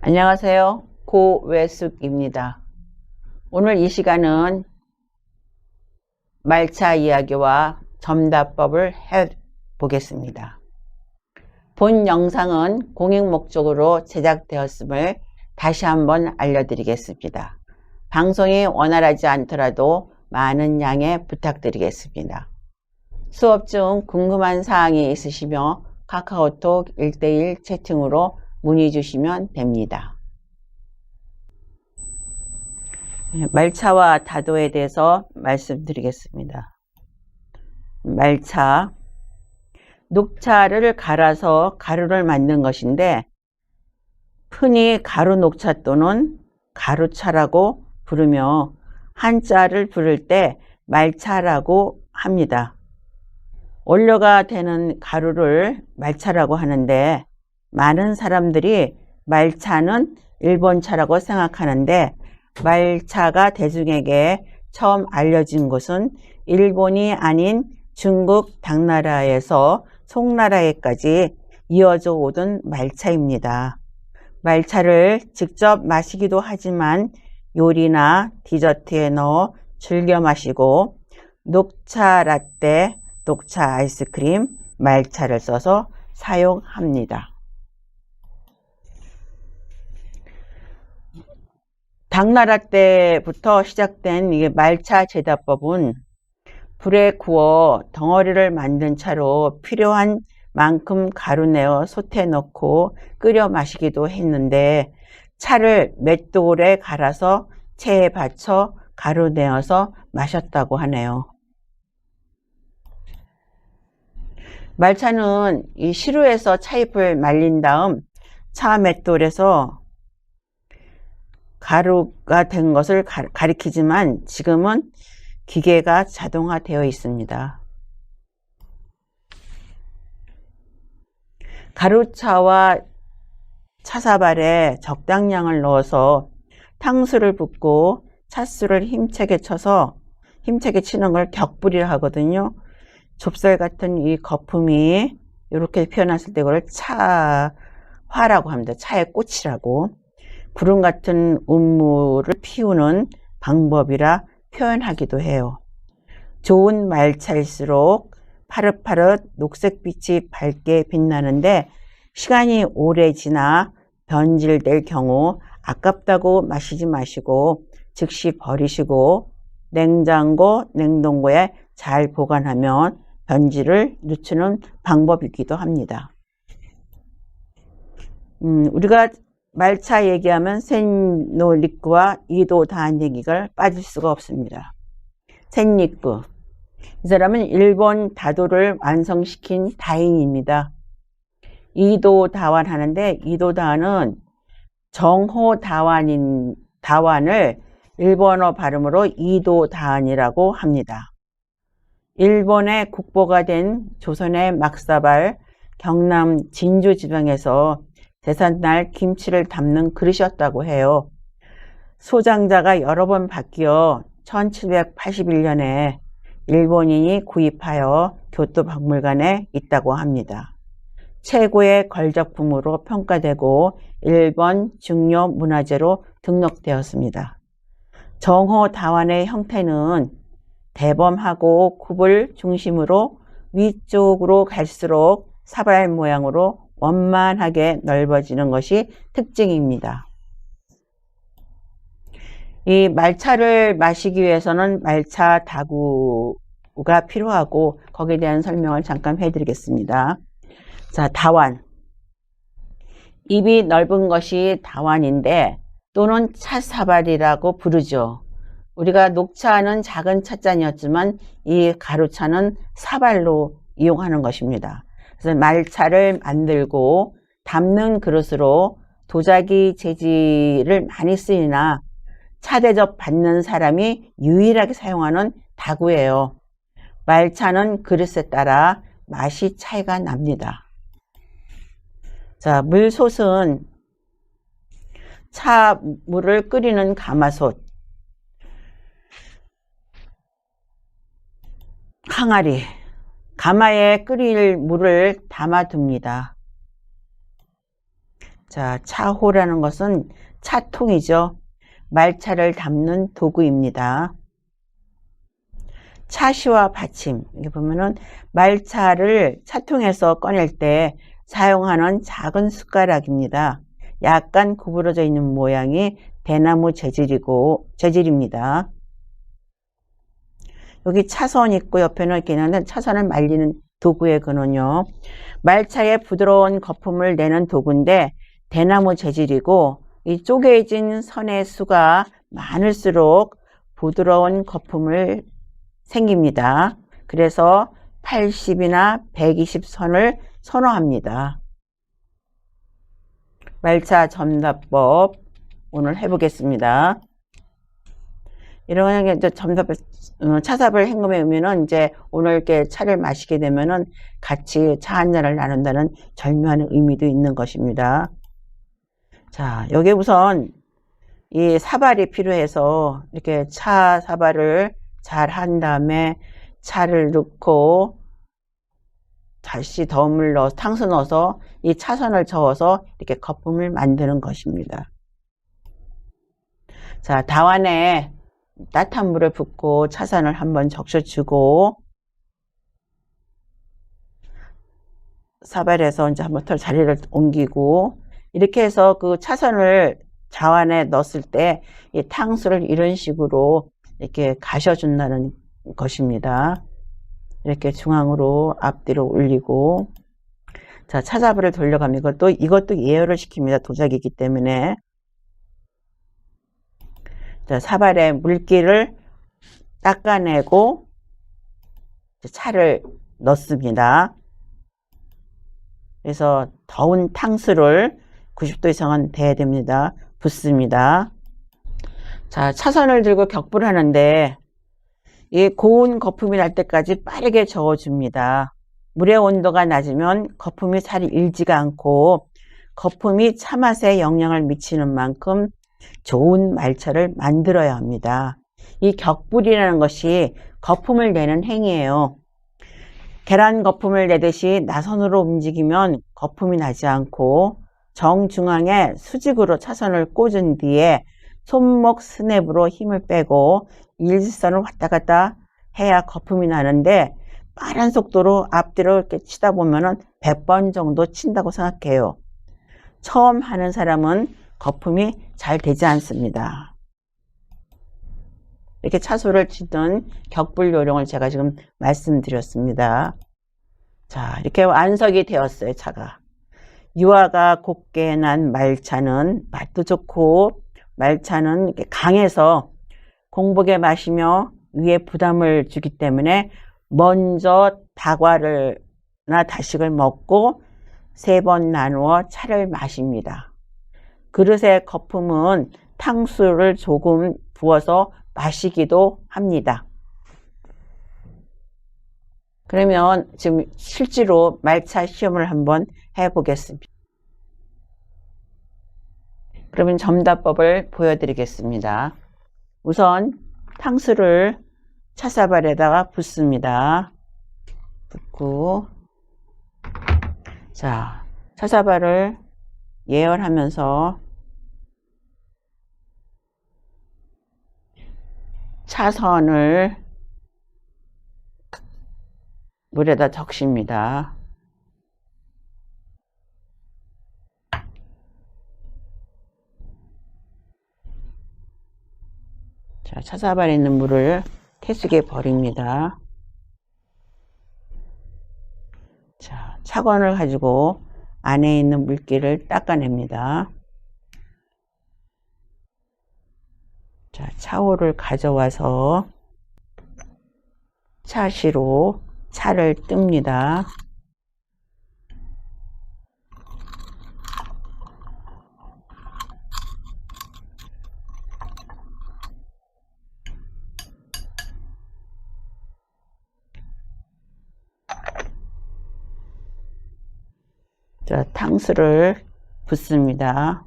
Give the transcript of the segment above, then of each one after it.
안녕하세요. 고외숙입니다. 오늘 이 시간은 말차 이야기와 점다법을 해보겠습니다. 본 영상은 공익 목적으로 제작되었음을 다시 한번 알려드리겠습니다. 방송이 원활하지 않더라도 많은 양해 부탁드리겠습니다. 수업 중 궁금한 사항이 있으시며 카카오톡 1:1 채팅으로 문의 주시면 됩니다. 말차와 다도에 대해서 말씀드리겠습니다. 말차, 녹차를 갈아서 가루를 만든 것인데 흔히 가루 녹차 또는 가루차라고 부르며 한자를 부를 때 말차라고 합니다. 원료가 되는 가루를 말차라고 하는데 많은 사람들이 말차는 일본차라고 생각하는데 말차가 대중에게 처음 알려진 것은 일본이 아닌 중국 당나라에서 송나라에까지 이어져 오던 말차입니다. 말차를 직접 마시기도 하지만 요리나 디저트에 넣어 즐겨 마시고 녹차 라떼, 녹차 아이스크림, 말차를 써서 사용합니다. 당나라 때부터 시작된 이 말차 제다법은 불에 구워 덩어리를 만든 차로 필요한 만큼 가루 내어 솥에 넣고 끓여 마시기도 했는데 차를 맷돌에 갈아서 체에 받쳐 가루 내어서 마셨다고 하네요. 말차는 이 시루에서 차잎을 말린 다음 차 맷돌에서 가루가 된 것을 가리키지만 지금은 기계가 자동화되어 있습니다. 가루차와 차사발에 적당량을 넣어서 탕수를 붓고 찻술을 힘차게 치는 걸 격불이라 하거든요. 좁쌀 같은 이 거품이 이렇게 표현했을 때 그걸 차화라고 합니다. 차의 꽃이라고. 구름 같은 운물을 피우는 방법이라 표현하기도 해요. 좋은 말차일수록 파릇파릇 녹색빛이 밝게 빛나는데 시간이 오래 지나 변질될 경우 아깝다고 마시지 마시고 즉시 버리시고 냉장고, 냉동고에 잘 보관하면 변질을 늦추는 방법이기도 합니다. 우리가 말차 얘기하면 센노리크와 이도다한 얘기가 빠질 수가 없습니다. 센리크, 이 사람은 일본 다도를 완성시킨 다인입니다. 이도다완 하는데 이도다완은 다완을 일본어 발음으로 이도다완이라고 합니다. 일본의 국보가 된 조선의 막사발 경남 진주 지방에서 제삿날 김치를 담는 그릇이었다고 해요. 소장자가 여러 번 바뀌어 1781년에 일본인이 구입하여 교토박물관에 있다고 합니다. 최고의 걸작품으로 평가되고 일본 중요 문화재로 등록되었습니다. 정호다완의 형태는 대범하고 굽을 중심으로 위쪽으로 갈수록 사발 모양으로 원만하게 넓어지는 것이 특징입니다. 이 말차를 마시기 위해서는 말차 다구가 필요하고 거기에 대한 설명을 잠깐 해드리겠습니다. 자, 다완. 입이 넓은 것이 다완인데 또는 차사발이라고 부르죠. 우리가 녹차는 작은 찻잔이었지만 이 가루차는 사발로 이용하는 것입니다. 그래서 말차를 만들고 담는 그릇으로 도자기 재질을 많이 쓰이나 차 대접 받는 사람이 유일하게 사용하는 다구예요. 말차는 그릇에 따라 맛이 차이가 납니다. 자, 물솥은 차물을 끓이는 가마솥, 항아리, 가마에 끓일 물을 담아둡니다. 자, 차호라는 것은 차통이죠. 말차를 담는 도구입니다. 차시와 받침. 여기 보면은 말차를 차통에서 꺼낼 때 사용하는 작은 숟가락입니다. 약간 구부러져 있는 모양이 대나무 재질입니다. 여기 차선 있고 옆에는 이렇게 있는 차선을 말리는 도구의 근원요. 말차의 부드러운 거품을 내는 도구인데 대나무 재질이고 이 쪼개진 선의 수가 많을수록 부드러운 거품을 생깁니다. 그래서 80이나 120 선을 선호합니다. 말차 점다법 오늘 해보겠습니다. 이런 이제 차삽을 헹굼에 오면은 이제 오늘 이렇게 차를 마시게 되면은 같이 차 한 잔을 나눈다는 절묘한 의미도 있는 것입니다. 자, 여기 우선 이 사발이 필요해서 이렇게 차 사발을 잘 한 다음에 차를 넣고 다시 덤을 넣어서 탕수 넣어서 이 차선을 저어서 이렇게 거품을 만드는 것입니다. 자, 다완에 따뜻한 물을 붓고 차선을 한번 적셔주고 사발에서 이제 한번 더 자리를 옮기고 이렇게 해서 그 차선을 자완에 넣었을 때 이 탕수를 이런 식으로 이렇게 가셔준다는 것입니다. 이렇게 중앙으로 앞뒤로 올리고 자, 차사발을 돌려가면 이것도 예열을 시킵니다. 도자기이기 때문에 자, 사발에 물기를 닦아내고 차를 넣습니다. 그래서 더운 탕수를 90도 이상은 돼야 됩니다. 붓습니다. 자, 차선을 들고 격불을 하는데 이 고운 거품이 날 때까지 빠르게 저어줍니다. 물의 온도가 낮으면 거품이 잘 일지가 않고 거품이 차맛에 영향을 미치는 만큼 좋은 말차를 만들어야 합니다. 이 격불이라는 것이 거품을 내는 행위예요. 계란 거품을 내듯이 나선으로 움직이면 거품이 나지 않고 정중앙에 수직으로 차선을 꽂은 뒤에 손목 스냅으로 힘을 빼고 일직선을 왔다 갔다 해야 거품이 나는데 빠른 속도로 앞뒤로 이렇게 치다 보면은 100번 정도 친다고 생각해요. 처음 하는 사람은 거품이 잘 되지 않습니다. 이렇게 차수를 치던 격불 요령을 제가 지금 말씀드렸습니다. 자, 이렇게 완석이 되었어요, 차가. 유화가 곱게 난 말차는 맛도 좋고 말차는 이렇게 강해서 공복에 마시며 위에 부담을 주기 때문에 먼저 다과나 다식을 먹고 3번 나누어 차를 마십니다. 그릇의 거품은 탕수를 조금 부어서 마시기도 합니다. 그러면 지금 실제로 말차 시험을 한번 해보겠습니다. 그러면 점다법을 보여드리겠습니다. 우선 탕수를 차사발에다가 붓습니다. 붓고 자, 차사발을 예열하면서 차선을 물에다 적십니다. 자, 차사발에 있는 물을 태수기에 버립니다. 자, 차건을 가지고 안에 있는 물기를 닦아냅니다. 자, 차호를 가져와서 차시로 차를 뜹니다. 자, 탕수를 붓습니다.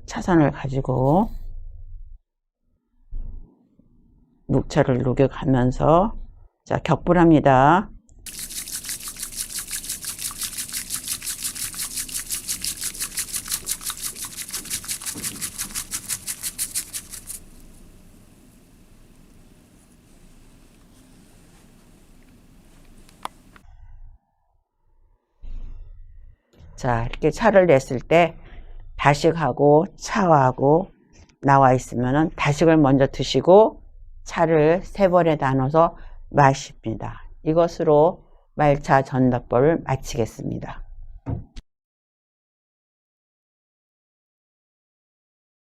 차선을 가지고 묵차를 녹여가면서 자, 격불합니다. 자, 이렇게 차를 냈을 때 다식하고 차하고 나와 있으면은 다식을 먼저 드시고 차를 3번에 나눠서 마십니다. 이것으로 말차 전답법을 마치겠습니다.